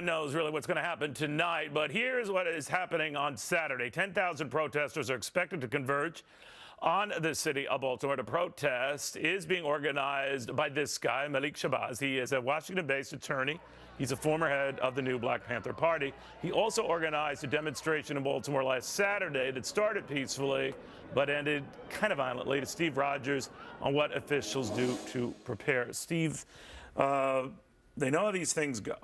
Knows really what's going to happen tonight, but here's what is happening on Saturday. 10,000 protesters are expected to converge on the city of Baltimore. The protest is being organized by this guy, Malik Shabazz. He is a Washington-based attorney. He's a former head of the new Black Panther Party. He also organized a demonstration in Baltimore last Saturday that started peacefully but ended kind of violently. To Steve Rogers on what officials do to prepare. Steve, they know how these things go.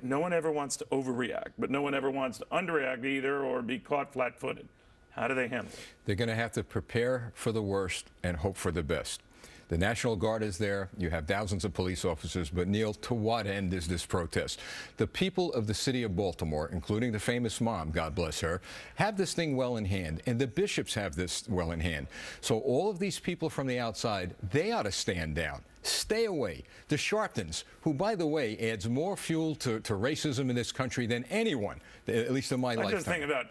No one ever wants to overreact, but no one ever wants to underreact either or be caught flat-footed. How do they handle it? They're going to have to prepare for the worst and hope for the best. The National Guard is there. You have thousands of police officers. But, Neil, to what end is this protest? The people of the city of Baltimore, including the famous mom, God bless her, have this thing well in hand. And the bishops have this well in hand. So all of these people from the outside, they ought to stand down. Stay away. The Sharptons, who, by the way, adds more fuel to racism in this country than anyone, at least in my lifetime. I just think about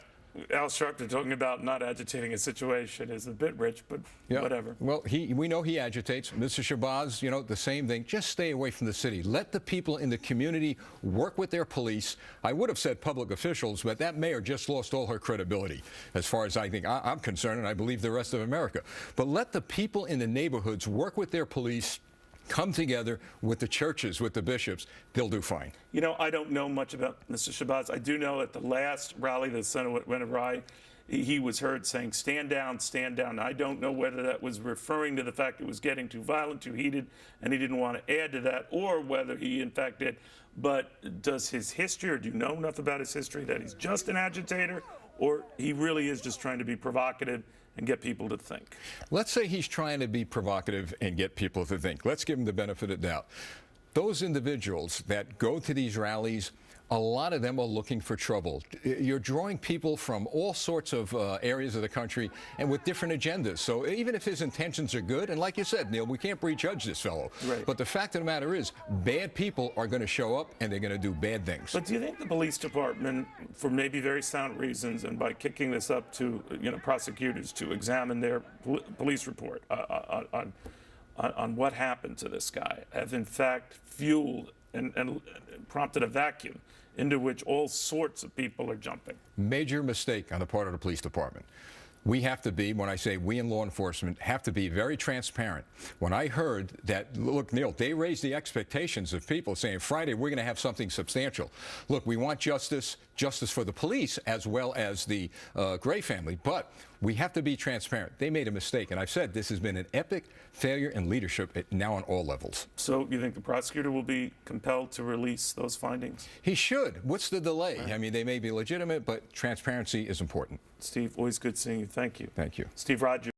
Al Sharpton talking about not agitating a situation is a bit rich, but whatever. Well, we know he agitates. Mr. Shabazz, you know, the same thing. Just stay away from the city. Let the people in the community work with their police. I would have said public officials, but that mayor just lost all her credibility as far as I'm concerned, and I believe the rest of America. But let the people in the neighborhoods work with their police, come together with the churches, with the bishops. They'll do fine. You know, I don't know much about Mr. Shabazz. I do know at the last rally the Senate went awry, he was heard saying, stand down, stand down. I don't know whether that was referring to the fact it was getting too violent, too heated, and he didn't want to add to that, or whether he in fact did. But does his history, or do you know enough about his history that he's just an agitator, or he really is just trying to be provocative and get people to think? Let's say he's trying to be provocative and get people to think. Let's give him the benefit of the doubt. Those individuals that go to these rallies, a lot of them are looking for trouble. You're drawing people from all sorts of areas of the country and with different agendas. So even if his intentions are good, and like you said, Neil, we can't prejudge this fellow. Right. But the fact of the matter is, bad people are going to show up and they're going to do bad things. But do you think the police department, for maybe very sound reasons, and by kicking this up to prosecutors to examine their police report on what happened to this guy, have in fact fueled and prompted a vacuum into which all sorts of people are jumping? Major mistake on the part of the police department. We have to be, when I say we in law enforcement, have to be very transparent. When I heard that, look, Neil, they raised the expectations of people saying Friday we're going to have something substantial. Look, we want justice for the police as well as the Gray family, but we have to be transparent. They made a mistake, and I've said this has been an epic failure in leadership now on all levels. So you think the prosecutor will be compelled to release those findings? He should. What's the delay? Right. I mean, they may be legitimate, but transparency is important. Steve, always good seeing you. Thank you. Thank you. Steve Rogers.